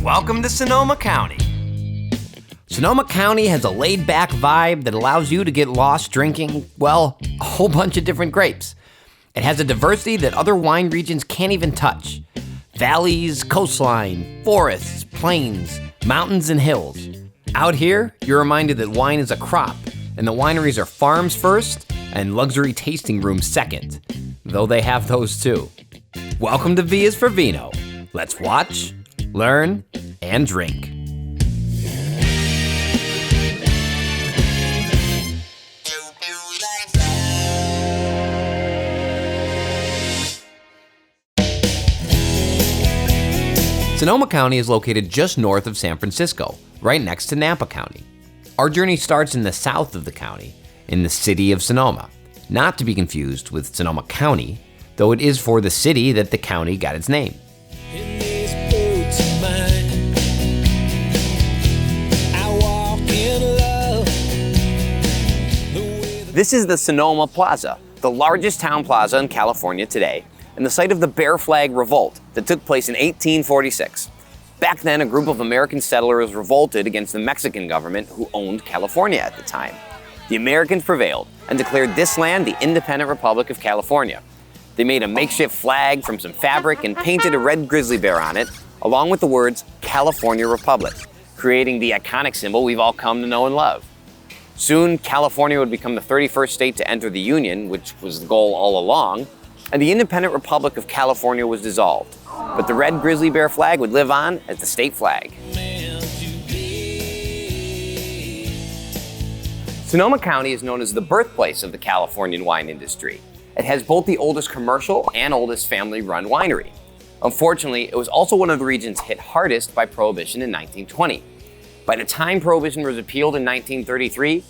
Welcome to Sonoma County. Sonoma County has a laid-back vibe that allows you to get lost drinking, well, a whole bunch of different grapes. It has a diversity that other wine regions can't even touch. Valleys, coastline, forests, plains, mountains, and hills. Out here, you're reminded that wine is a crop, and the wineries are farms first and luxury tasting rooms second, though they have those too. Welcome to V is for Vino. Let's watch, learn, and drink. Sonoma County is located just north of San Francisco, right next to Napa County. Our journey starts in the south of the county, in the city of Sonoma, not to be confused with Sonoma County, though it is for the city that the county got its name. In these boots of mine, I walk in love. This is the Sonoma Plaza, the largest town plaza in California today, and the site of the Bear Flag Revolt that took place in 1846. Back then, a group of American settlers revolted against the Mexican government who owned California at the time. The Americans prevailed and declared this land the independent Republic of California. They made a makeshift flag from some fabric and painted a red grizzly bear on it, along with the words California Republic, creating the iconic symbol we've all come to know and love. Soon, California would become the 31st state to enter the Union, which was the goal all along, and the independent Republic of California was dissolved. But the red grizzly bear flag would live on as the state flag. Sonoma County is known as the birthplace of the Californian wine industry. It has both the oldest commercial and oldest family-run winery. Unfortunately, it was also one of the regions hit hardest by Prohibition in 1920. By the time Prohibition was repealed in 1933,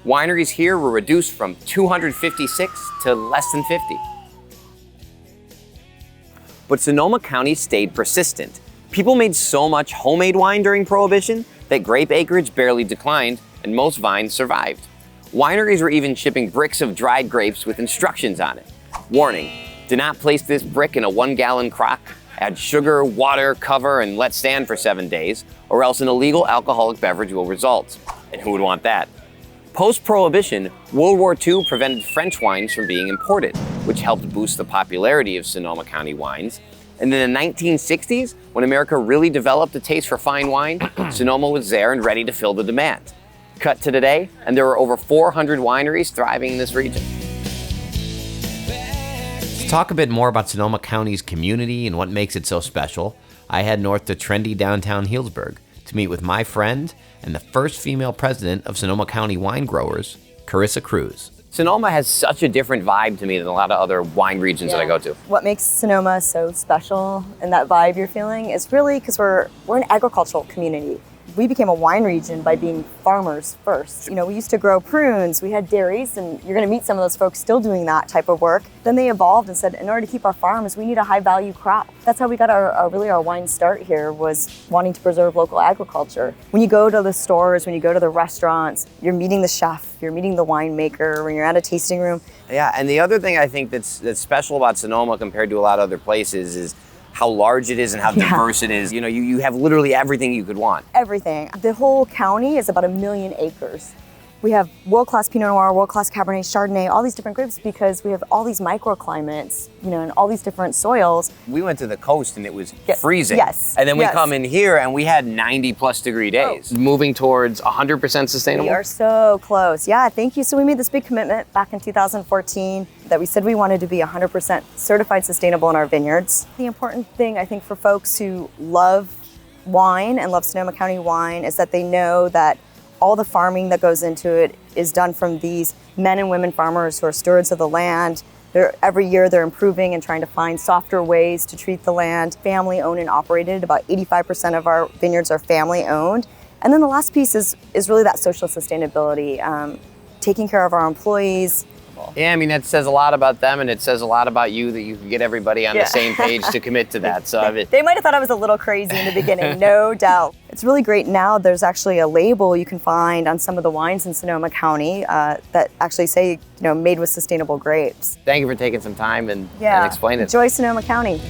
wineries here were reduced from 256 to less than 50. But Sonoma County stayed persistent. People made so much homemade wine during Prohibition that grape acreage barely declined and most vines survived. Wineries were even shipping bricks of dried grapes with instructions on it. Warning, do not place this brick in a 1-gallon crock, add sugar, water, cover, and let stand for 7 days, or else an illegal alcoholic beverage will result. And who would want that? Post-Prohibition, World War II prevented French wines from being imported, which helped boost the popularity of Sonoma County wines. And in the 1960s, when America really developed a taste for fine wine, Sonoma was there and ready to fill the demand. Cut to today, and there are over 400 wineries thriving in this region. To talk a bit more about Sonoma County's community and what makes it so special, I head north to trendy downtown Healdsburg to meet with my friend and the first female president of Sonoma County wine growers, Carissa Cruz. Sonoma has such a different vibe to me than a lot of other wine regions that I go to. What makes Sonoma so special and that vibe you're feeling is really because we're an agricultural community. We became a wine region by being farmers first. You know, we used to grow prunes, we had dairies, and you're gonna meet some of those folks still doing that type of work. Then they evolved and said, in order to keep our farms, we need a high value crop. That's how we got our wine start here, was wanting to preserve local agriculture. When you go to the stores, when you go to the restaurants, you're meeting the chef, you're meeting the winemaker, when you're at a tasting room. Yeah, and the other thing I think that's special about Sonoma compared to a lot of other places is how large it is and how diverse it is. You know, you have literally everything you could want. Everything. The whole county is about 1 million acres. We have world-class Pinot Noir, world-class Cabernet, Chardonnay, all these different grapes because we have all these microclimates, you know, and all these different soils. We went to the coast and it was freezing. Yes. And then we come in here and we had 90+ degree days. Moving towards 100% sustainable. We are so close. Yeah, thank you. So we made this big commitment back in 2014 that we said we wanted to be 100% certified sustainable in our vineyards. The important thing, I think, for folks who love wine and love Sonoma County wine is that they know that all the farming that goes into it is done from these men and women farmers who are stewards of the land. Every year they're improving and trying to find softer ways to treat the land. Family owned and operated. About 85% of our vineyards are family owned. And then the last piece is really that social sustainability, taking care of our employees. Yeah, I mean, that says a lot about them, and it says a lot about you that you can get everybody on the same page to commit to that. So they might have thought I was a little crazy in the beginning, no doubt. It's really great now. There's actually a label you can find on some of the wines in Sonoma County that actually say, you know, made with sustainable grapes. Thank you for taking some time and explaining it. Enjoy Sonoma County.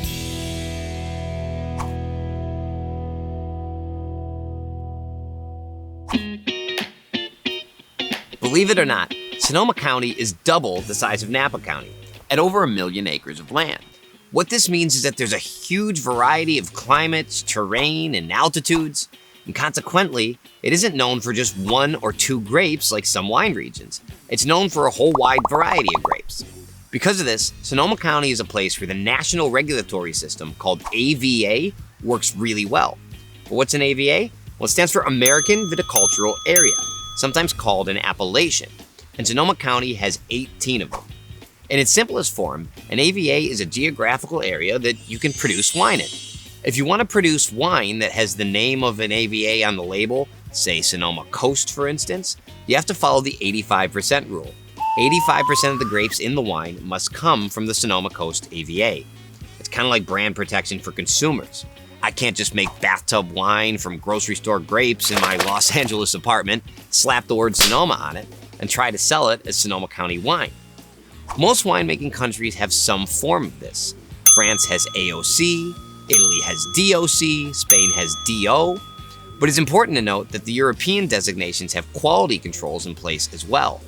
Believe it or not, Sonoma County is double the size of Napa County, at over 1 million acres of land. What this means is that there's a huge variety of climates, terrain, and altitudes, and consequently, it isn't known for just 1 or 2 grapes like some wine regions. It's known for a whole wide variety of grapes. Because of this, Sonoma County is a place where the national regulatory system called AVA works really well. But what's an AVA? Well, it stands for American Viticultural Area, sometimes called an appellation, and Sonoma County has 18 of them. In its simplest form, an AVA is a geographical area that you can produce wine in. If you want to produce wine that has the name of an AVA on the label, say Sonoma Coast for instance, you have to follow the 85% rule. 85% of the grapes in the wine must come from the Sonoma Coast AVA. It's kind of like brand protection for consumers. I can't just make bathtub wine from grocery store grapes in my Los Angeles apartment, slap the word Sonoma on it, and try to sell it as Sonoma County wine. Most winemaking countries have some form of this. France has AOC, Italy has DOC, Spain has DO, but it's important to note that the European designations have quality controls in place as well.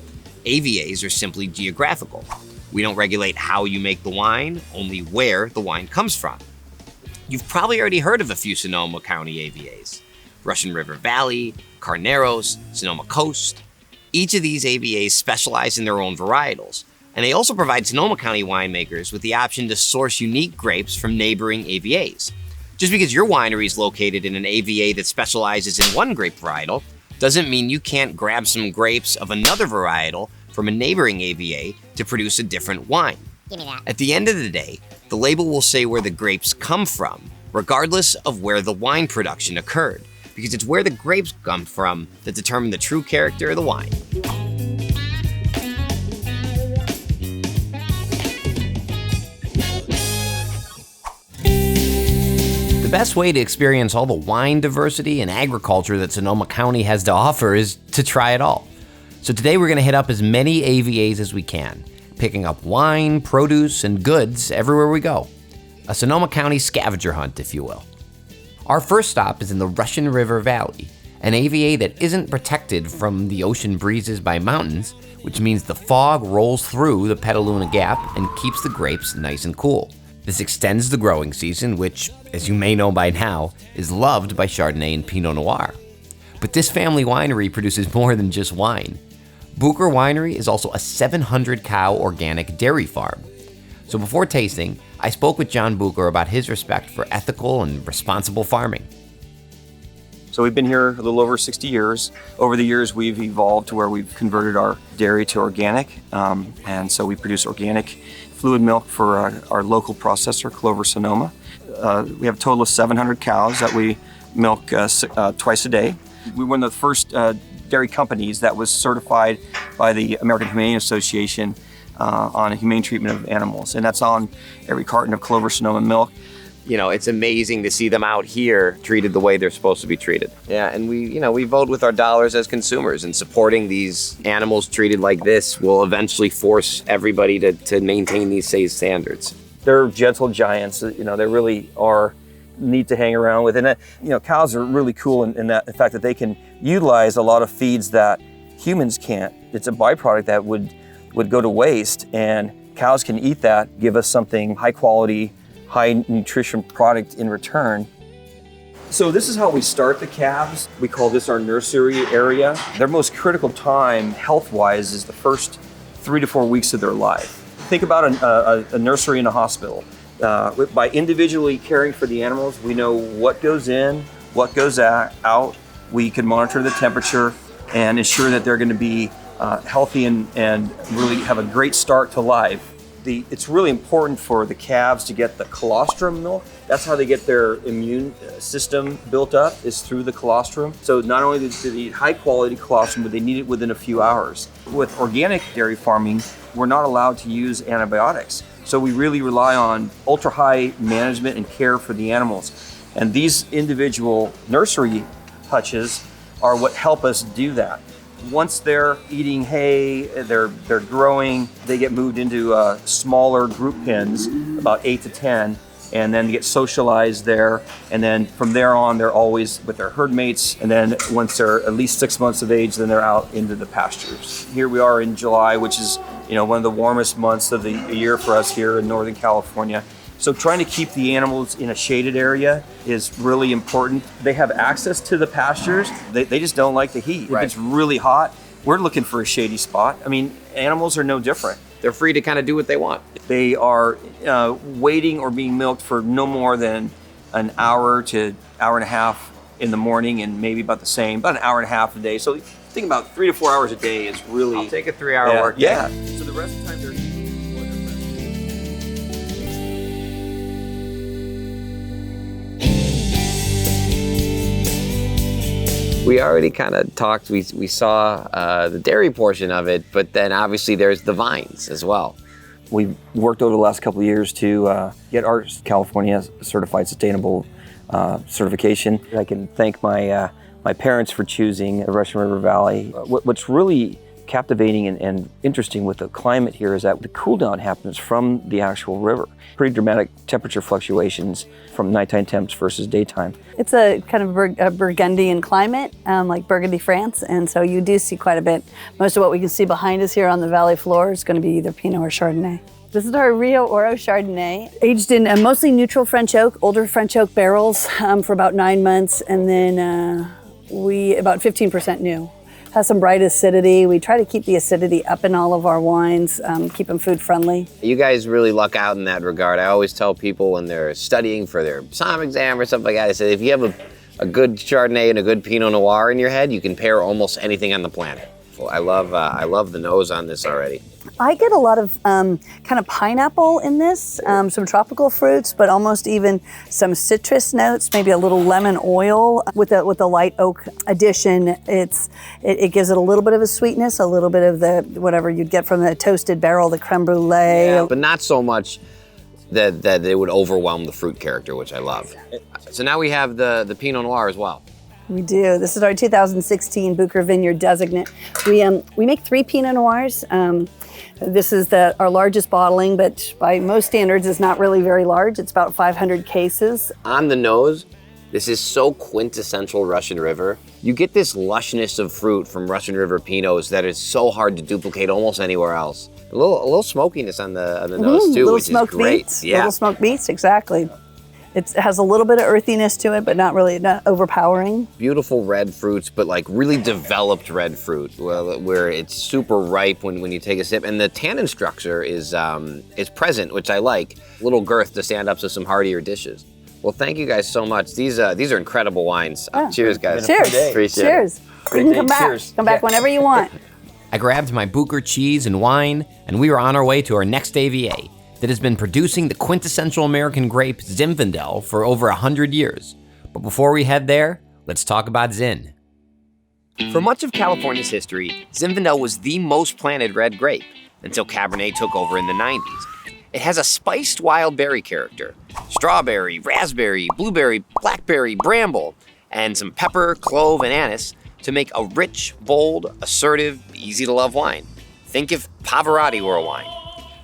AVAs are simply geographical. We don't regulate how you make the wine, only where the wine comes from. You've probably already heard of a few Sonoma County AVAs. Russian River Valley, Carneros, Sonoma Coast. Each of these AVAs specialize in their own varietals, and they also provide Sonoma County winemakers with the option to source unique grapes from neighboring AVAs. Just because your winery is located in an AVA that specializes in one grape varietal doesn't mean you can't grab some grapes of another varietal from a neighboring AVA to produce a different wine. Give me that. At the end of the day, the label will say where the grapes come from, regardless of where the wine production occurred, because it's where the grapes come from that determine the true character of the wine. The best way to experience all the wine diversity and agriculture that Sonoma County has to offer is to try it all. So today we're going to hit up as many AVAs as we can, picking up wine, produce, and goods everywhere we go. A Sonoma County scavenger hunt, if you will. Our first stop is in the Russian River Valley, an AVA that isn't protected from the ocean breezes by mountains, which means the fog rolls through the Petaluma Gap and keeps the grapes nice and cool. This extends the growing season, which, as you may know by now, is loved by Chardonnay and Pinot Noir. But this family winery produces more than just wine. Bucher Winery is also a 700-cow organic dairy farm. So before tasting, I spoke with John Bucher about his respect for ethical and responsible farming. So we've been here a little over 60 years. Over the years, we've evolved to where we've converted our dairy to organic. And so we produce organic fluid milk for our local processor, Clover Sonoma. We have a total of 700 cows that we milk twice a day. We were one of the first dairy companies that was certified by the American Humane Association on humane treatment of animals. And that's on every carton of Clover Sonoma milk. You know, it's amazing to see them out here treated the way they're supposed to be treated. Yeah, and we vote with our dollars as consumers, and supporting these animals treated like this will eventually force everybody to maintain these same standards. They're gentle giants. They really are neat to hang around with. And cows are really cool in fact that they can utilize a lot of feeds that humans can't. It's a byproduct that would go to waste, and cows can eat that, give us something high quality, high nutrition product in return. So this is how we start the calves. We call this our nursery area. Their most critical time health-wise is the first 3 to 4 weeks of their life. Think about a nursery in a hospital. By individually caring for the animals, we know what goes in, what goes out. We can monitor the temperature and ensure that they're going to be healthy and really have a great start to life. It's really important for the calves to get the colostrum milk. That's how they get their immune system built up, is through the colostrum. So not only do they eat high quality colostrum, but they need it within a few hours. With organic dairy farming, we're not allowed to use antibiotics. So we really rely on ultra high management and care for the animals. And these individual nursery hutches are what help us do that. Once they're eating hay, they're growing, they get moved into smaller group pens, about 8 to 10, and then get socialized there. And then from there on, they're always with their herd mates. And then once they're at least 6 months of age, then they're out into the pastures. Here we are in July, which is one of the warmest months of the year for us here in Northern California. So trying to keep the animals in a shaded area is really important. They have access to the pastures. They just don't like the heat. Right. If it's really hot, we're looking for a shady spot. I mean, animals are no different. They're free to kind of do what they want. They are waiting or being milked for no more than an hour to hour and a half in the morning, and maybe about the same, about an hour and a half a day. So think about 3 to 4 hours a day is really... I'll take a 3-hour work day. Yeah. So the rest of the time they're... We already kind of talked, we saw the dairy portion of it, but then obviously there's the vines as well. We've worked over the last couple of years to get our California Certified Sustainable certification. I can thank my parents for choosing the Russian River Valley. What's really captivating and interesting with the climate here is that the cool down happens from the actual river. Pretty dramatic temperature fluctuations from nighttime temps versus daytime. It's a kind of a Burgundian climate, like Burgundy, France, and so you do see quite a bit. Most of what we can see behind us here on the valley floor is going to be either Pinot or Chardonnay. This is our Rio Oro Chardonnay, aged in mostly neutral French oak, older French oak barrels for about 9 months, and then about 15% new. Has some bright acidity. We try to keep the acidity up in all of our wines, keep them food friendly. You guys really luck out in that regard. I always tell people when they're studying for their SOM exam or something like that, I say if you have a good Chardonnay and a good Pinot Noir in your head, you can pair almost anything on the planet. Well, I love the nose on this already. I get a lot of kind of pineapple in this, some tropical fruits, but almost even some citrus notes, maybe a little lemon oil with a light oak addition. It gives it a little bit of a sweetness, a little bit of the whatever you'd get from the toasted barrel, the creme brulee. Yeah, but not so much that it would overwhelm the fruit character, which I love. So now we have the Pinot Noir as well. We do. This is our 2016 Bucher Vineyard Designate. We make 3 Pinot Noirs. This is our largest bottling, but by most standards is not really very large. It's about 500 cases. On the nose, this is so quintessential Russian River. You get this lushness of fruit from Russian River Pinots that is so hard to duplicate almost anywhere else. A little smokiness on the nose too, which is great. Beets, yeah. Little smoked beets, exactly. It has a little bit of earthiness to it, but not overpowering. Beautiful red fruits, but like really developed red fruit, where it's super ripe when you take a sip. And the tannin structure is present, which I like. A little girth to stand up to some heartier dishes. Well, thank you guys so much. These are incredible wines. Cheers, guys. Cheers. Appreciate Cheers. it. You can come back. Cheers. Come back whenever you want. I grabbed my Bucher cheese and wine, and we were on our way to our next AVA that has been producing the quintessential American grape Zinfandel for over 100 years. But before we head there, let's talk about Zin. For much of California's history, Zinfandel was the most planted red grape until Cabernet took over in the 90s. It has a spiced wild berry character: strawberry, raspberry, blueberry, blackberry, bramble, and some pepper, clove, and anise to make a rich, bold, assertive, easy-to-love wine. Think if Pavarotti were a wine.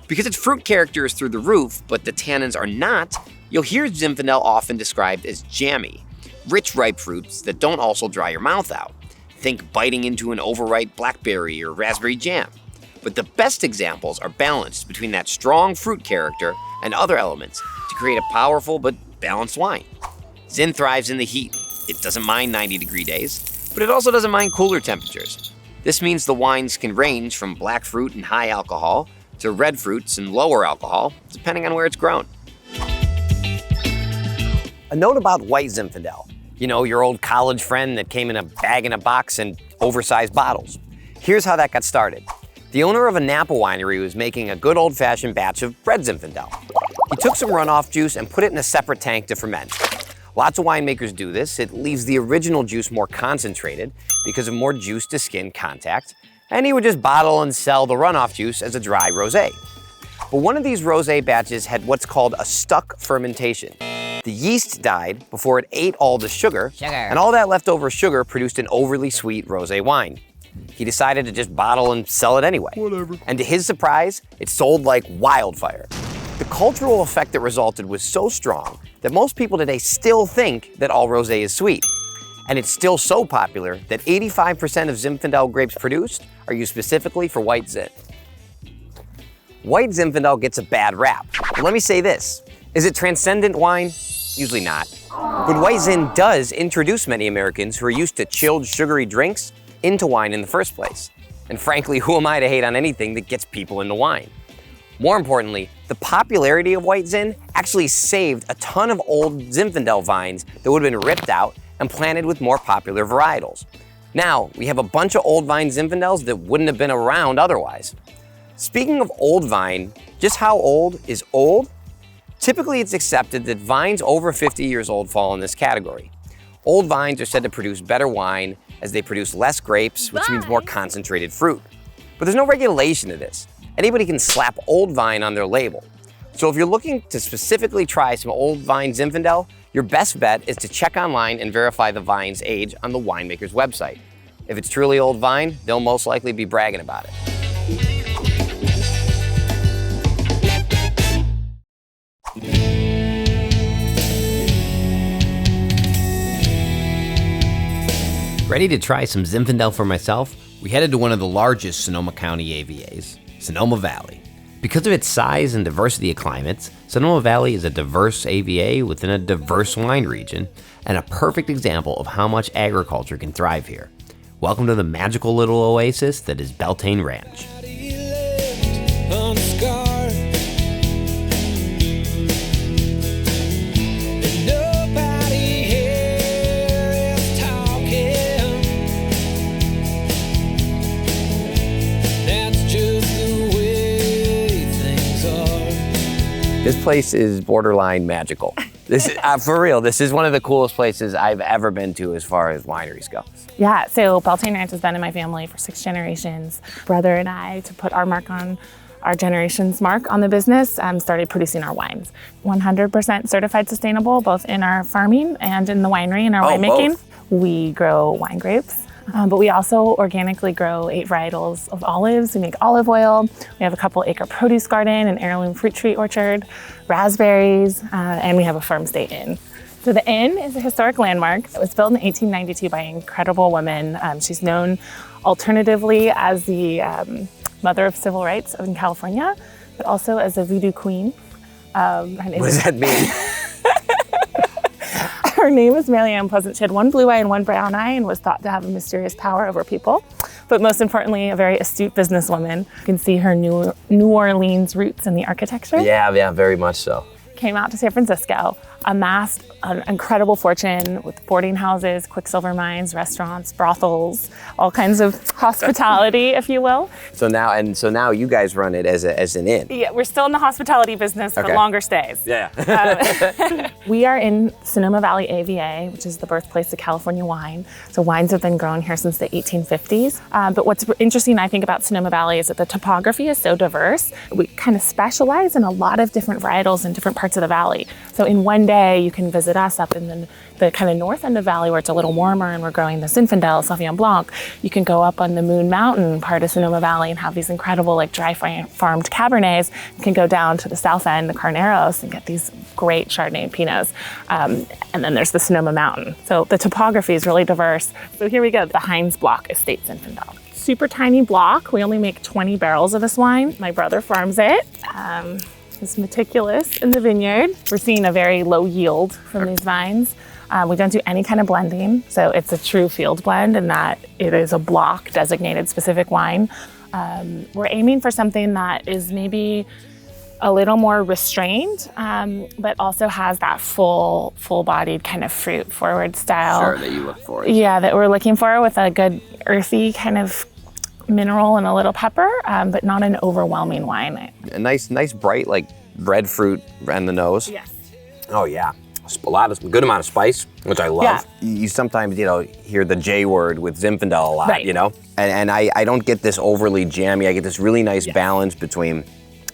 Because its fruit character is through the roof, but the tannins are not, you'll hear Zinfandel often described as jammy, rich, ripe fruits that don't also dry your mouth out. Think biting into an overripe blackberry or raspberry jam. But the best examples are balanced between that strong fruit character and other elements to create a powerful but balanced wine. Zin thrives in the heat. It doesn't mind 90-degree days, but it also doesn't mind cooler temperatures. This means the wines can range from black fruit and high alcohol to red fruits and lower alcohol, depending on where it's grown. A note about white Zinfandel. You know, your old college friend that came in a bag in a box and oversized bottles. Here's how that got started. The owner of a Napa winery was making a good old-fashioned batch of red Zinfandel. He took some runoff juice and put it in a separate tank to ferment. Lots of winemakers do this. It leaves the original juice more concentrated because of more juice to skin contact, and he would just bottle and sell the runoff juice as a dry rosé. But one of these rosé batches had what's called a stuck fermentation. The yeast died before it ate all the sugar, and all that leftover sugar produced an overly sweet rosé wine. He decided to just bottle and sell it anyway. Whatever. And to his surprise, it sold like wildfire. The cultural effect that resulted was so strong that most people today still think that all rosé is sweet. And it's still so popular that 85% of Zinfandel grapes produced are used specifically for white Zin. White Zinfandel gets a bad rap. But let me say this, is it transcendent wine? Usually not. But white Zin does introduce many Americans who are used to chilled, sugary drinks into wine in the first place. And frankly, who am I to hate on anything that gets people into wine? More importantly, the popularity of white Zin actually saved a ton of old Zinfandel vines that would have been ripped out and planted with more popular varietals. Now, we have a bunch of old vine Zinfandels that wouldn't have been around otherwise. Speaking of old vine, just how old is old? Typically, it's accepted that vines over 50 years old fall in this category. Old vines are said to produce better wine as they produce less grapes, which means more concentrated fruit. But there's no regulation to this. Anybody can slap old vine on their label. So if you're looking to specifically try some old vine Zinfandel, your best bet is to check online and verify the vine's age on the winemaker's website. If it's truly old vine, they'll most likely be bragging about it. Ready to try some Zinfandel for myself? We headed to one of the largest Sonoma County AVAs, Sonoma Valley. Because of its size and diversity of climates, Sonoma Valley is a diverse AVA within a diverse wine region and a perfect example of how much agriculture can thrive here. Welcome to the magical little oasis that is Beltane Ranch. He left unscarred. And nobody here is talking. That's just the way things are. This place is borderline magical. This is, for real, this is one of the coolest places I've ever been to as far as wineries go. Yeah, so Beltane Ranch has been in my family for 6 generations. Brother and I, to put our mark on our generation's mark on the business, started producing our wines. 100% certified sustainable, both in our farming and in the winery and our winemaking. Both. We grow wine grapes, but we also organically grow 8 varietals of olives. We make olive oil. We have a couple acre produce garden, an heirloom fruit tree orchard, raspberries, and we have a farm stay inn. So the inn is a historic landmark. It was built in 1892 by an incredible woman. She's known alternatively as the mother of civil rights in California, but also as a voodoo queen. What does that mean? Her name is Mary Ann Pleasant. She had one blue eye and one brown eye and was thought to have a mysterious power over people. But most importantly, a very astute businesswoman. You can see her New Orleans roots in the architecture. Yeah, very much so. Came out to San Francisco, amassed an incredible fortune with boarding houses, quicksilver mines, restaurants, brothels, all kinds of hospitality, if you will. So now you guys run it as an inn. Yeah, we're still in the hospitality business, but Okay. longer stays. Yeah. We are in Sonoma Valley AVA, which is the birthplace of California wine. So wines have been grown here since the 1850s. But what's interesting, I think, about Sonoma Valley is that the topography is so diverse. We kind of specialize in a lot of different varietals in different parts of the valley. So in one day, you can visit us up in the kind of north end of the valley where it's a little warmer and we're growing the Zinfandel, Sauvignon Blanc. You can go up on the Moon Mountain part of Sonoma Valley and have these incredible like dry farmed Cabernets. You can go down to the south end, the Carneros, and get these great Chardonnay and Pinots. And then there's the Sonoma Mountain. So the topography is really diverse. So here we go, the Heinz Block Estate Zinfandel. Super tiny block. We only make 20 barrels of this wine. My brother farms it. He's meticulous in the vineyard. We're seeing a very low yield from these vines. We don't do any kind of blending, so it's a true field blend in that it is a block designated specific wine. We're aiming for something that is maybe a little more restrained, but also has that full-bodied kind of fruit-forward style. Sure, that you look for. Yeah, that we're looking for with a good earthy kind of mineral and a little pepper, but not an overwhelming wine. A nice bright like red fruit on the nose. Yes. Oh yeah, a good amount of spice, which I love. Yeah. You sometimes hear the J word with Zinfandel a lot, Right. and I don't get this overly jammy. I get this really nice balance between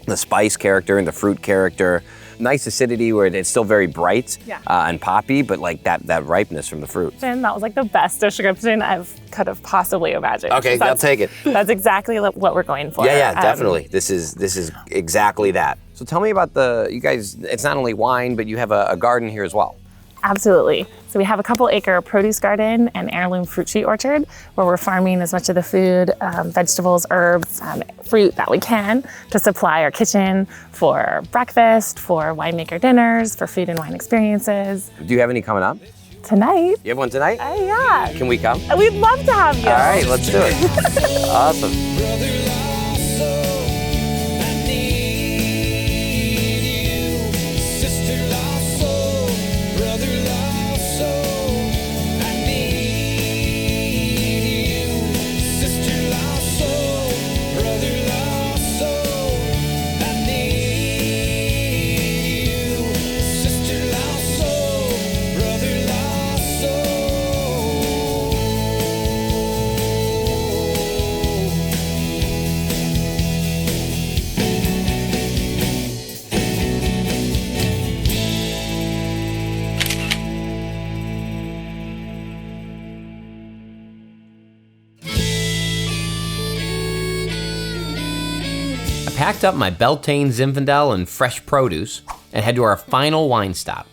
the spice character and the fruit character. Nice acidity where it's still very bright and poppy, but like that ripeness from the fruit. And that was like the best description I could have possibly imagined. Okay, So I'll take it. That's exactly what we're going for. Yeah, definitely. This is exactly that. So tell me about you guys, it's not only wine, but you have a garden here as well. Absolutely. So we have a couple acre produce garden and heirloom fruit tree orchard where we're farming as much of the food, vegetables, herbs, fruit that we can to supply our kitchen for breakfast, for winemaker dinners, for food and wine experiences. Do you have any coming up? Tonight? You have one tonight? Yeah. Can we come? We'd love to have you. All right, let's do it. Awesome. Packed up my Beltane Zinfandel and fresh produce and head to our final wine stop.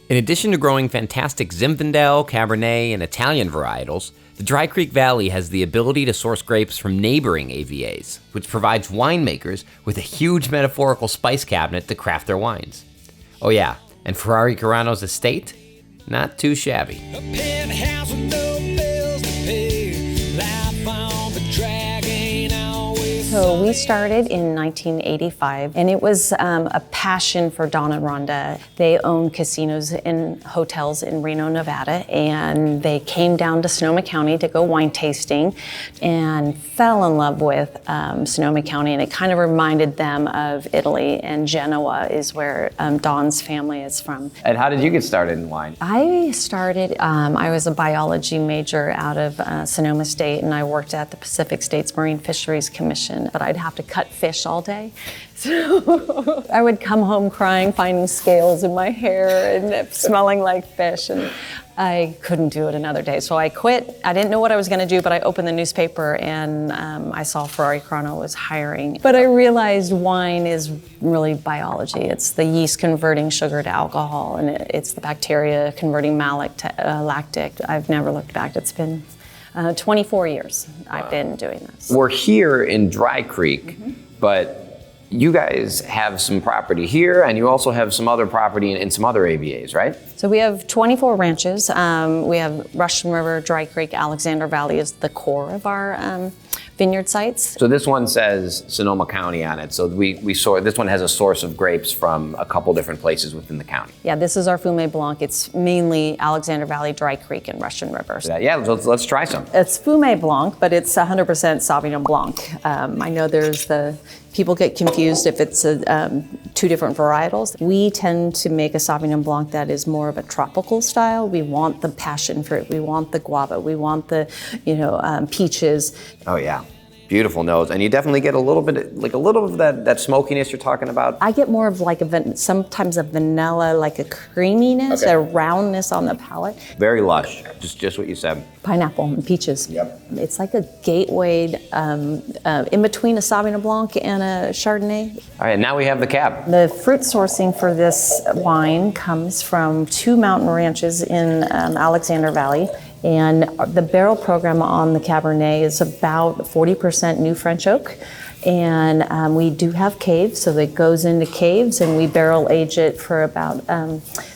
In addition to growing fantastic Zinfandel, Cabernet, and Italian varietals, the Dry Creek Valley has the ability to source grapes from neighboring AVAs, which provides winemakers with a huge metaphorical spice cabinet to craft their wines. Oh yeah, and Ferrari Carano's estate? Not too shabby. A penthouse with no bills to pay. Life on the drag ain't always So we started in 1985, and it was a passion for Don and Rhonda. They own casinos and hotels in Reno, Nevada, and they came down to Sonoma County to go wine tasting and fell in love with Sonoma County, and it kind of reminded them of Italy, and Genoa is where Don's family is from. And how did you get started in wine? I started, I was a biology major out of Sonoma State, and I worked at the Pacific States Marine Fisheries Commission, but I'd have to cut fish all day. So I would come home crying, finding scales in my hair and smelling like fish, and I couldn't do it another day. So I quit. I didn't know what I was gonna do, but I opened the newspaper and I saw Ferrari Carano was hiring. But I realized wine is really biology. It's the yeast converting sugar to alcohol, and it's the bacteria converting malic to lactic. I've never looked back. It's been 24 years I've been doing this. We're here in Dry Creek, but you guys have some property here, and you also have some other property in some other AVAs, right? So we have 24 ranches. We have Russian River, Dry Creek, Alexander Valley is the core of our vineyard sites. So this one says Sonoma County on it. So we saw this one has a source of grapes from a couple different places within the county. Yeah, this is our Fumé Blanc. It's mainly Alexander Valley, Dry Creek, and Russian River. Yeah, let's try some. It's Fumé Blanc, but it's 100% Sauvignon Blanc. I know people get confused if it's two different varietals. We tend to make a Sauvignon Blanc that is more of a tropical style. We want the passion fruit, we want the guava, we want the peaches. Oh yeah, beautiful nose, and you definitely get a little bit of that smokiness you're talking about. I get more of sometimes a vanilla, like a creaminess, a roundness on the palate. Very lush, just what you said. Pineapple and peaches. Yep. It's like a gateway in between a Sauvignon Blanc and a Chardonnay. All right, now we have the cab. The fruit sourcing for this wine comes from 2 mountain ranches in Alexander Valley. And the barrel program on the Cabernet is about 40% new French oak. And we do have caves, so it goes into caves, and we barrel age it for about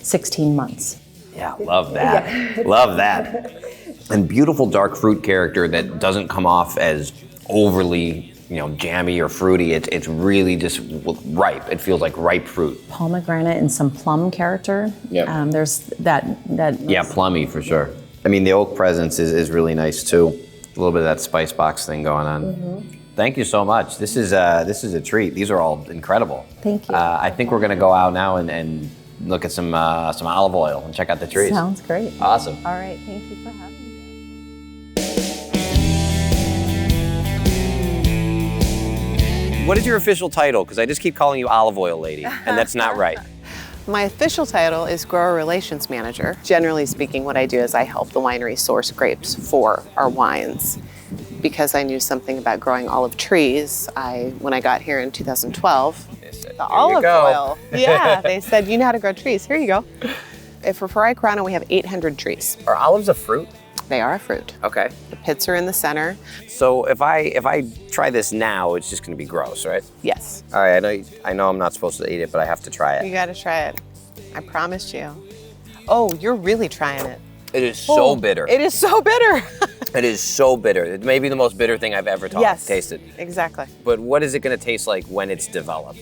16 months. Yeah, love that. Love that. And beautiful dark fruit character that doesn't come off as overly, jammy or fruity. It's really just ripe. It feels like ripe fruit. Pomegranate and some plum character. Yep. There's that. Yeah, plummy for sure. I mean, the oak presence is really nice too. A little bit of that spice box thing going on. Mm-hmm. Thank you so much. This is a treat. These are all incredible. Thank you. I think we're gonna go out now and look at some olive oil and check out the trees. Sounds great. Awesome. All right, thank you for having me. What is your official title? Because I just keep calling you olive oil lady, and that's not right. My official title is Grower Relations Manager. Generally speaking, what I do is I help the winery source grapes for our wines. Because I knew something about growing olive trees, when I got here in 2012, the olive go. oil. Yeah, they said, you know how to grow trees. Here you go. For Ferrari Corona, we have 800 trees. Are olives a fruit? They are a fruit. Okay. The pits are in the center. So if I try this now, it's just gonna be gross, right? Yes. All right, I know I'm not supposed to eat it, but I have to try You it. got to try it. I promised you. Oh, you're really trying it. It is so bitter. It is so bitter. It is so bitter. It may be the most bitter thing I've ever Yes. tasted. Exactly. But what is it gonna taste like when it's developed?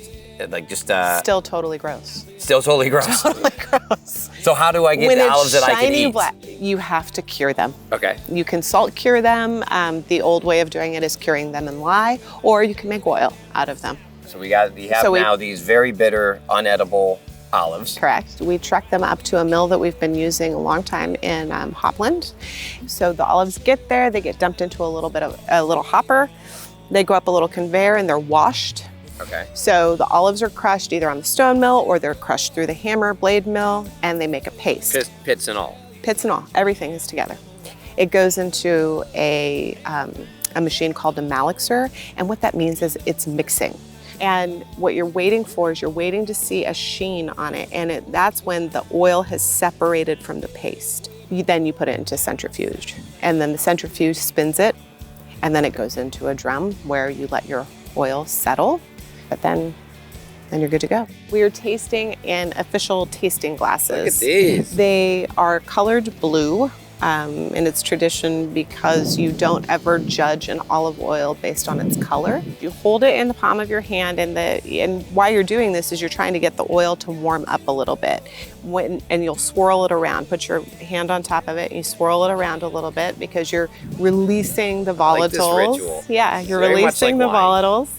Like just Still totally gross. still totally gross. Totally gross. So how do I get When the it's olives that I can shiny eat? black, you have to cure them. Okay. You can salt cure them. The old way of doing it is curing them in lye, or you can make oil out of them. So we have now these very bitter, unedible olives. Correct. We truck them up to a mill that we've been using a long time in Hopland. So the olives get there, they get dumped into a little hopper. They go up a little conveyor and they're washed. Okay. So the olives are crushed either on the stone mill or they're crushed through the hammer blade mill, and they make a paste. Pits and all. Pits and all, everything is together. It goes into a machine called a malixer, and what that means is it's mixing. And what you're waiting for is you're waiting to see a sheen on it, and that's when the oil has separated from the paste. Then you put it into centrifuge, and then the centrifuge spins it, and then it goes into a drum where you let your oil settle, but then you're good to go. We are tasting in official tasting glasses. Look at these. They are colored blue, and it's tradition because you don't ever judge an olive oil based on its color. You hold it in the palm of your hand, and while you're doing this is you're trying to get the oil to warm up a little bit. And you'll swirl it around. Put your hand on top of it, and you swirl it around a little bit because you're releasing the volatiles. Like this ritual. Yeah, you're Very much releasing like the wine. volatiles.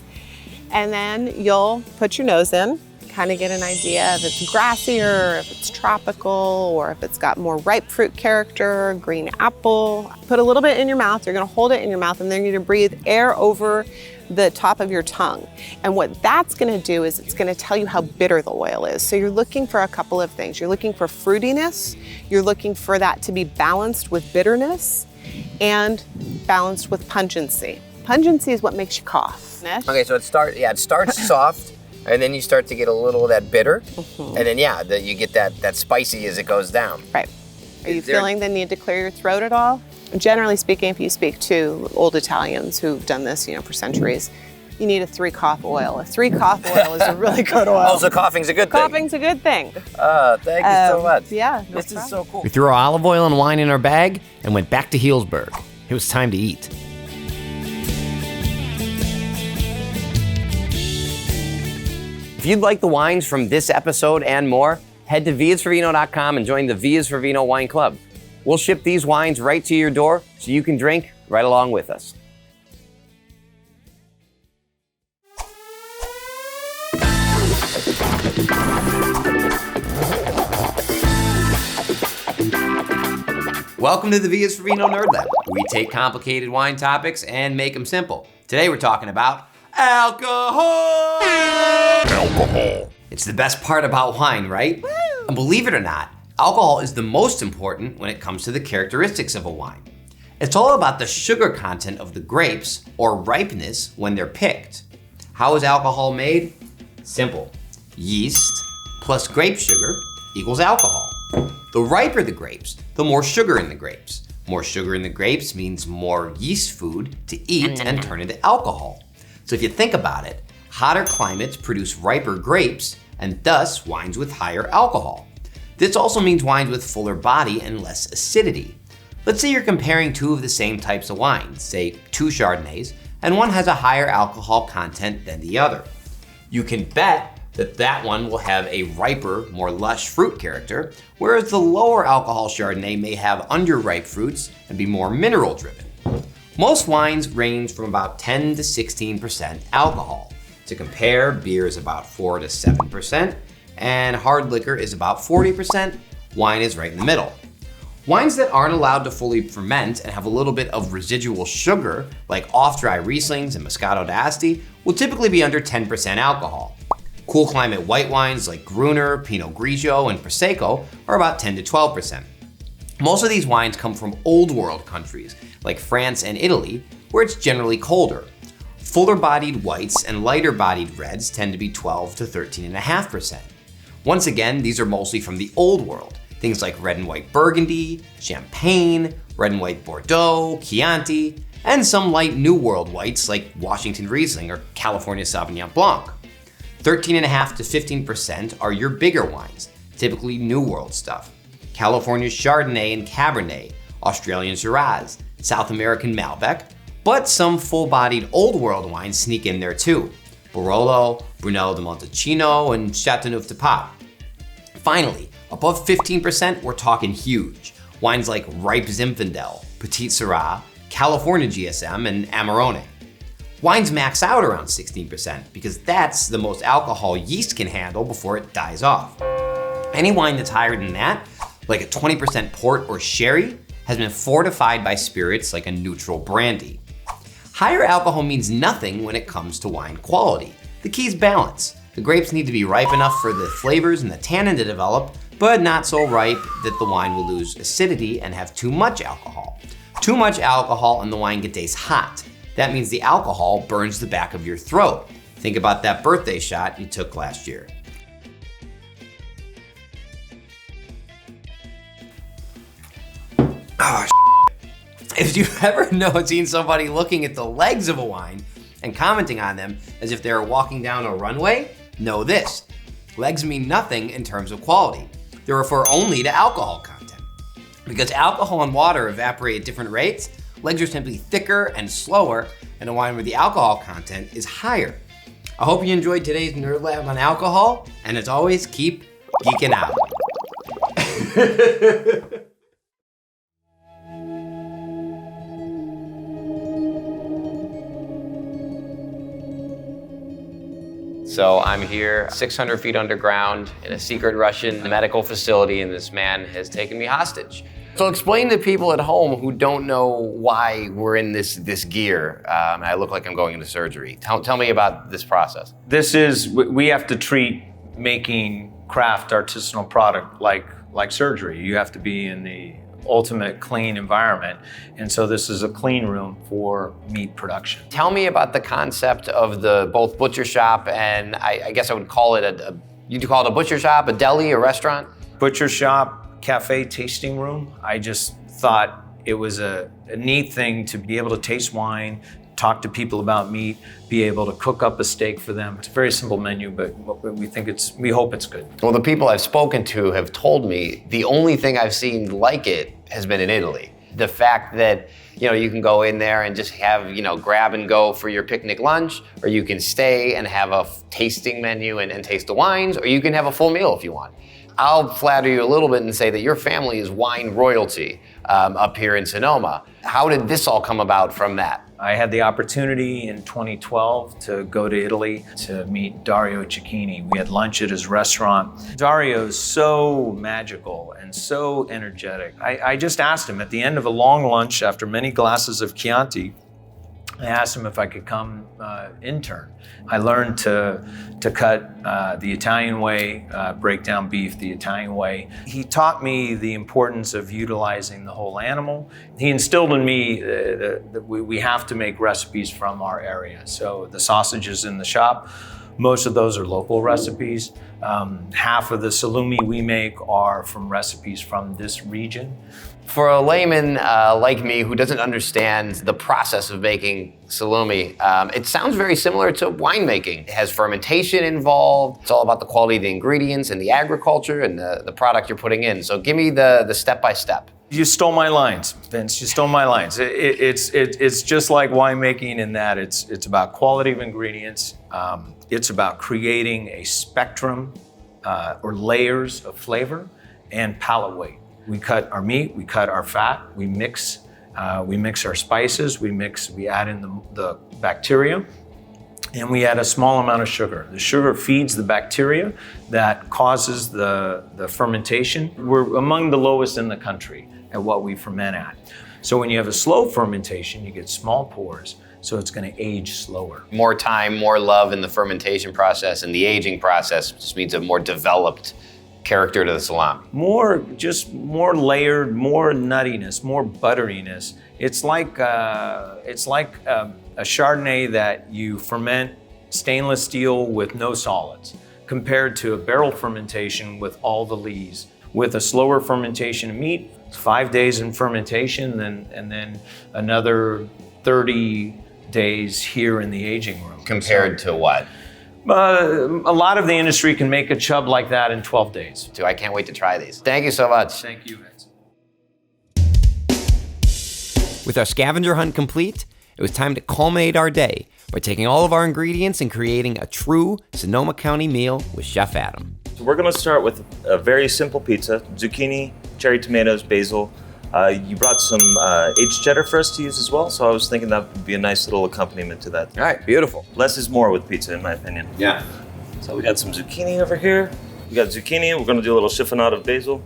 And then you'll put your nose in, kind of get an idea if it's grassier, if it's tropical, or if it's got more ripe fruit character, green apple. Put a little bit in your mouth. You're gonna hold it in your mouth, and then you're gonna breathe air over the top of your tongue. And what that's gonna do is it's gonna tell you how bitter the oil is. So you're looking for a couple of things. You're looking for fruitiness. You're looking for that to be balanced with bitterness and balanced with pungency. Pungency is what makes you cough. Okay, so it starts soft, and then you start to get a little of that bitter, and then you get that spicy as it goes down. Right. Are you feeling the need to clear your throat at all? Generally speaking, if you speak to old Italians who've done this, for centuries, you need a 3-cough oil. A 3-cough oil is a really good oil. Also, coughing's a good thing. Coughing's a good thing. Thank you so much. Yeah, no This is so cool. We threw our olive oil and wine in our bag and went back to Healdsburg. It was time to eat. If you'd like the wines from this episode and more, head to viasforvino.com and join the Vias for Vino Wine Club. We'll ship these wines right to your door so you can drink right along with us. Welcome to the Vias for Vino Nerd Lab. We take complicated wine topics and make them simple. Today we're talking about alcohol! Alcohol. It's the best part about wine, right? Woo! And believe it or not, alcohol is the most important when it comes to the characteristics of a wine. It's all about the sugar content of the grapes or ripeness when they're picked. How is alcohol made? Simple. Yeast plus grape sugar equals alcohol. The riper the grapes, the more sugar in the grapes. More sugar in the grapes means more yeast food to eat and turn into alcohol. So if you think about it, hotter climates produce riper grapes and thus wines with higher alcohol. This also means wines with fuller body and less acidity. Let's say you're comparing two of the same types of wines, say 2 Chardonnays, and one has a higher alcohol content than the other. You can bet that one will have a riper, more lush fruit character, whereas the lower alcohol Chardonnay may have underripe fruits and be more mineral driven. Most wines range from about 10 to 16% alcohol. To compare, beer is about 4 to 7%, and hard liquor is about 40%. Wine is right in the middle. Wines that aren't allowed to fully ferment and have a little bit of residual sugar, like off-dry Rieslings and Moscato d'Asti, will typically be under 10% alcohol. Cool climate white wines like Gruner, Pinot Grigio, and Prosecco are about 10 to 12%. Most of these wines come from old world countries like France and Italy, where it's generally colder. Fuller-bodied whites and lighter-bodied reds tend to be 12 to 13.5%. Once again, these are mostly from the Old World. Things like red and white Burgundy, Champagne, red and white Bordeaux, Chianti, and some light New World whites like Washington Riesling or California Sauvignon Blanc. 13.5 to 15% are your bigger wines, typically New World stuff. California Chardonnay and Cabernet, Australian Shiraz, South American Malbec, but some full-bodied Old World wines sneak in there too. Barolo, Brunello de Montalcino, and Châteauneuf-du-Pape. Finally, above 15%, we're talking huge. Wines like ripe Zinfandel, Petit Syrah, California GSM, and Amarone. Wines max out around 16% because that's the most alcohol yeast can handle before it dies off. Any wine that's higher than that, like a 20% port or sherry, has been fortified by spirits like a neutral brandy. Higher alcohol means nothing when it comes to wine quality. The key is balance. The grapes need to be ripe enough for the flavors and the tannin to develop, but not so ripe that the wine will lose acidity and have too much alcohol. Too much alcohol and the wine can taste hot. That means the alcohol burns the back of your throat. Think about that birthday shot you took last year. Oh, if you've ever seen somebody looking at the legs of a wine and commenting on them as if they were walking down a runway, know this. Legs mean nothing in terms of quality. They refer only to alcohol content. Because alcohol and water evaporate at different rates, legs are simply thicker and slower in a wine where the alcohol content is higher. I hope you enjoyed today's Nerd Lab on alcohol, and as always, keep geeking out. So I'm here 600 feet underground in a secret Russian medical facility, and this man has taken me hostage. So explain to people at home who don't know why we're in this gear. I look like I'm going into surgery. Tell me about this process. We have to treat making craft artisanal product like surgery. You have to be in the ultimate clean environment. And so this is a clean room for meat production. Tell me about the concept of the both butcher shop and I guess I would call it you'd call it a butcher shop, a deli, a restaurant? Butcher shop, cafe, tasting room. I just thought it was a neat thing to be able to taste wine, talk to people about meat, be able to cook up a steak for them. It's a very simple menu, but we hope it's good. Well, the people I've spoken to have told me the only thing I've seen like it has been in Italy. The fact that, you can go in there and just have, grab and go for your picnic lunch, or you can stay and have a tasting menu and taste the wines, or you can have a full meal if you want. I'll flatter you a little bit and say that your family is wine royalty up here in Sonoma. How did this all come about from that? I had the opportunity in 2012 to go to Italy to meet Dario Cecchini. We had lunch at his restaurant. Dario's so magical and so energetic. I just asked him at the end of a long lunch after many glasses of Chianti, I asked him if I could come intern. I learned to cut the Italian way, break down beef the Italian way. He taught me the importance of utilizing the whole animal. He instilled in me that we have to make recipes from our area. So the sausages in the shop, most of those are local recipes. Half of the salumi we make are from recipes from this region. For a layman like me who doesn't understand the process of making salumi, it sounds very similar to winemaking. It has fermentation involved. It's all about the quality of the ingredients and the agriculture and the product you're putting in. So give me the step-by-step. You stole my lines, Vince. You stole my lines. It's just like winemaking in that it's about quality of ingredients. It's about creating a spectrum or layers of flavor and palate weight. We cut our meat, we cut our fat, we mix our spices, we add in the bacteria, and we add a small amount of sugar. The sugar feeds the bacteria that causes the fermentation. We're among the lowest in the country at what we ferment at. So when you have a slow fermentation, you get small pores, so it's gonna age slower. More time, more love in the fermentation process, and the aging process just means a more developed character to the salami. More layered, more nuttiness, more butteriness. It's like a Chardonnay that you ferment stainless steel with no solids, compared to a barrel fermentation with all the lees. With a slower fermentation of meat, 5 days in fermentation, and then another 30 days here in the aging room. Compared to what? A lot of the industry can make a chub like that in 12 days. Dude, I can't wait to try these. Thank you so much. Thank you, Vince. With our scavenger hunt complete, it was time to culminate our day by taking all of our ingredients and creating a true Sonoma County meal with Chef Adam. So we're gonna start with a very simple pizza: zucchini, cherry tomatoes, basil. You brought some aged cheddar for us to use as well, so I was thinking that would be a nice little accompaniment to that. All right, beautiful. Less is more with pizza, in my opinion. Yeah. So we got some zucchini over here. We got zucchini. We're gonna do a little chiffonade of basil.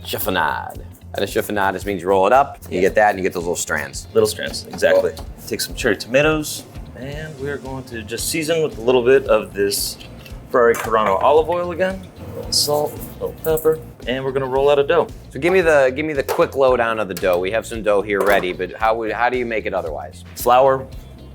Chiffonade. And a chiffonade just means you roll it up, you get that, and you get those little strands. Little strands, exactly. Take some cherry tomatoes, and we're going to just season with a little bit of this Ferrari Carano olive oil again. A little salt, a little pepper, and we're gonna roll out a dough. So give me the quick lowdown of the dough. We have some dough here ready, but how do you make it otherwise? Flour,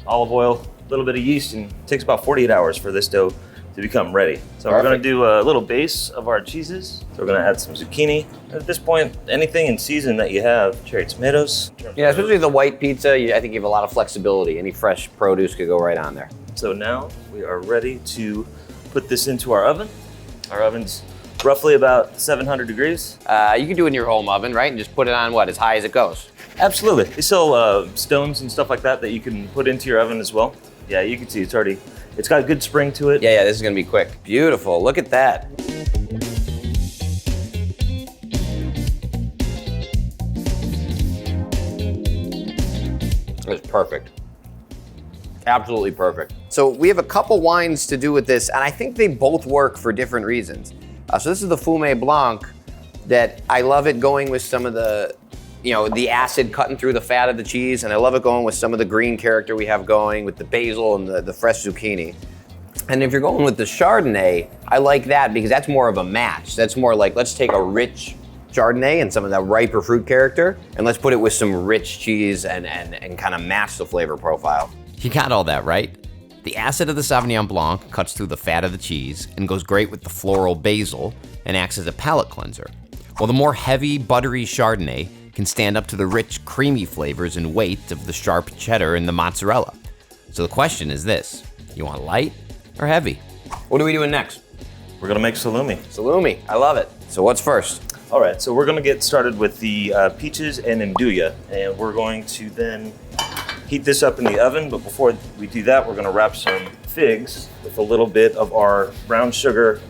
olive oil, a little bit of yeast, and it takes about 48 hours for this dough to become ready. So we're gonna do a little base of our cheeses. So we're gonna add some zucchini. At this point, anything in season that you have, cherry tomatoes. Yeah, especially the white pizza, I think you have a lot of flexibility. Any fresh produce could go right on there. So now we are ready to put this into our oven. Our oven's roughly about 700 degrees. You can do it in your home oven, right? And just put it on as high as it goes. Absolutely. They sell stones and stuff like that you can put into your oven as well. Yeah, you can see it's got a good spring to it. Yeah, this is gonna be quick. Beautiful, look at that. It's perfect. Absolutely perfect. So we have a couple wines to do with this, and I think they both work for different reasons. So this is the Fumé Blanc that I love it going with some of the, the acid cutting through the fat of the cheese, and I love it going with some of the green character we have going with the basil and the fresh zucchini. And if you're going with the Chardonnay, I like that because that's more of a match. That's more like, let's take a rich Chardonnay and some of that riper fruit character, and let's put it with some rich cheese and kind of match the flavor profile. You got all that right. The acid of the Sauvignon Blanc cuts through the fat of the cheese and goes great with the floral basil and acts as a palate cleanser, while the more heavy, buttery Chardonnay can stand up to the rich, creamy flavors and weight of the sharp cheddar and the mozzarella. So the question is this: you want light or heavy? What are we doing next? We're gonna make salumi. Salumi, I love it. So what's first? All right, so we're gonna get started with the peaches and andouille, and we're going to then heat this up in the oven, but before we do that, we're gonna wrap some figs with a little bit of our brown sugar,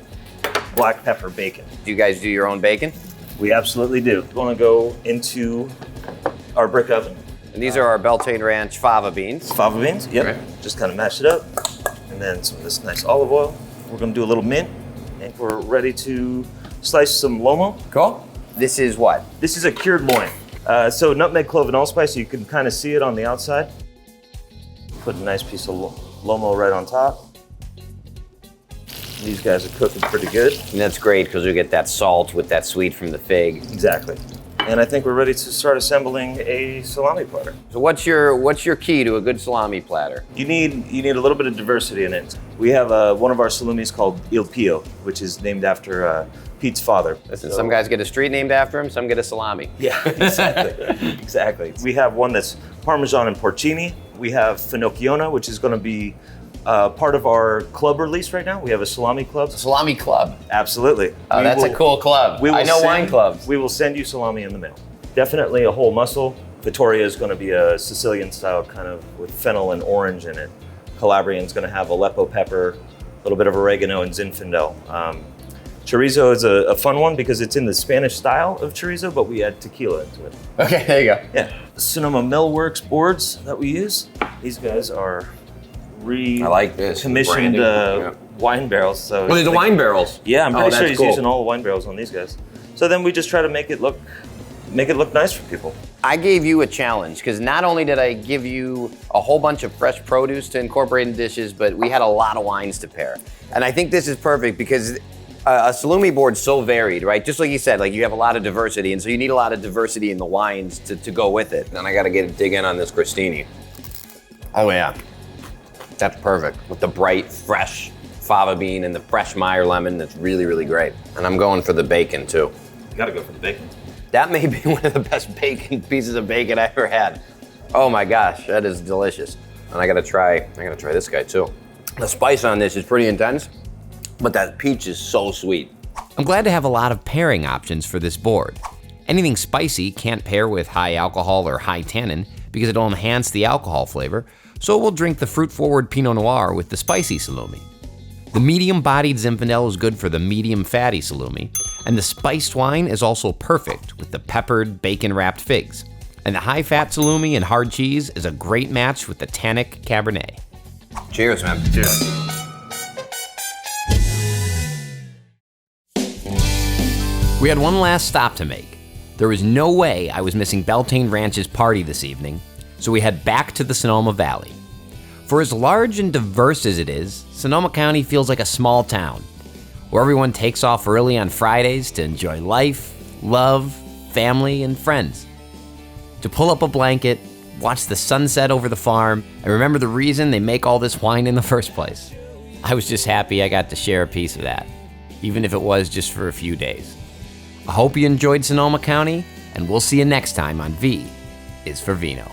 black pepper bacon. Do you guys do your own bacon? We absolutely do. We're gonna go into our brick oven. And these are our Beltane Ranch fava beans. Fava beans, yep. Right. Just kind of mash it up. And then some of this nice olive oil. We're gonna do a little mint, and we're ready to slice some lomo. Cool. This is what? This is a cured loin. So nutmeg, clove, and allspice, you can kind of see it on the outside. Put a nice piece of lomo right on top. These guys are cooking pretty good. And that's great because we get that salt with that sweet from the fig. Exactly. And I think we're ready to start assembling a salami platter. So what's your key to a good salami platter? You need a little bit of diversity in it. We have one of our salumis called Il Pio, which is named after Pete's father. Listen, some guys get a street named after him, some get a salami. Yeah, exactly. Exactly. We have one that's Parmesan and porcini. We have Finocchiona, which is going to be part of our club release right now. We have a salami club. Salami club. Absolutely. Oh, that's a cool club. I know wine clubs. We will send you salami in the mail. Definitely a whole muscle. Vittoria is going to be a Sicilian style, kind of with fennel and orange in it. Calabrian is going to have Aleppo pepper, a little bit of oregano and Zinfandel. Chorizo is a fun one because it's in the Spanish style of chorizo, but we add tequila into it. Okay, there you go. Yeah. The Sonoma Millworks boards that we use, these guys are I like this. commissioned wine barrels. So these are wine barrels? Yeah, I'm pretty sure he's cool. using all the wine barrels on these guys. So then we just try to make it look nice for people. I gave you a challenge because not only did I give you a whole bunch of fresh produce to incorporate in dishes, but we had a lot of wines to pair. And I think this is perfect because a salumi board's so varied, right? Just like you said, like you have a lot of diversity, and so you need a lot of diversity in the wines to go with it. And I got to dig in on this crostini. Oh yeah, That's perfect with the bright, fresh fava bean and the fresh Meyer lemon. That's really, really great. And I'm going for the bacon too. You gotta go for the bacon. That may be one of the best bacon pieces of bacon I ever had. Oh my gosh, that is delicious. And I gotta try this guy too. The spice on this is pretty intense, but that peach is so sweet. I'm glad to have a lot of pairing options for this board. Anything spicy can't pair with high alcohol or high tannin because it'll enhance the alcohol flavor, so we'll drink the fruit-forward Pinot Noir with the spicy Salumi. The medium-bodied Zinfandel is good for the medium-fatty Salumi, and the spiced wine is also perfect with the peppered, bacon-wrapped figs. And the high-fat Salumi and hard cheese is a great match with the tannic Cabernet. Cheers, man. Cheers. We had one last stop to make. There was no way I was missing Beltane Ranch's party this evening, so we head back to the Sonoma Valley. For as large and diverse as it is, Sonoma County feels like a small town, where everyone takes off early on Fridays to enjoy life, love, family, and friends. To pull up a blanket, watch the sunset over the farm, and remember the reason they make all this wine in the first place. I was just happy I got to share a piece of that, even if it was just for a few days. I hope you enjoyed Sonoma County, and we'll see you next time on V is for Vino.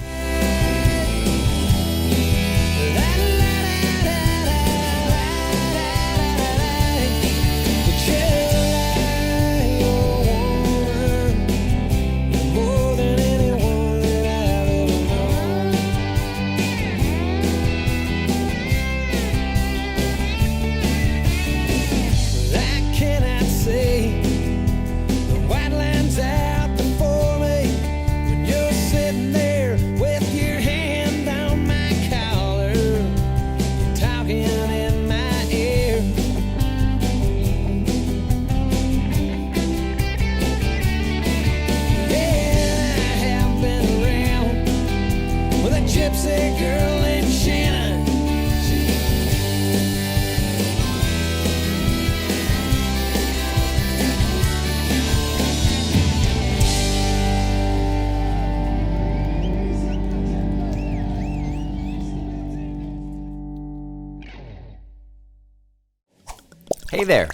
Hey there,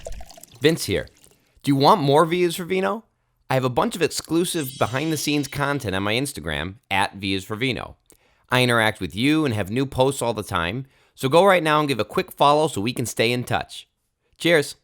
Vince here. Do you want more V is for Vino? I have a bunch of exclusive behind-the-scenes content on my Instagram, @V is for Vino. I interact with you and have new posts all the time, so go right now and give a quick follow so we can stay in touch. Cheers.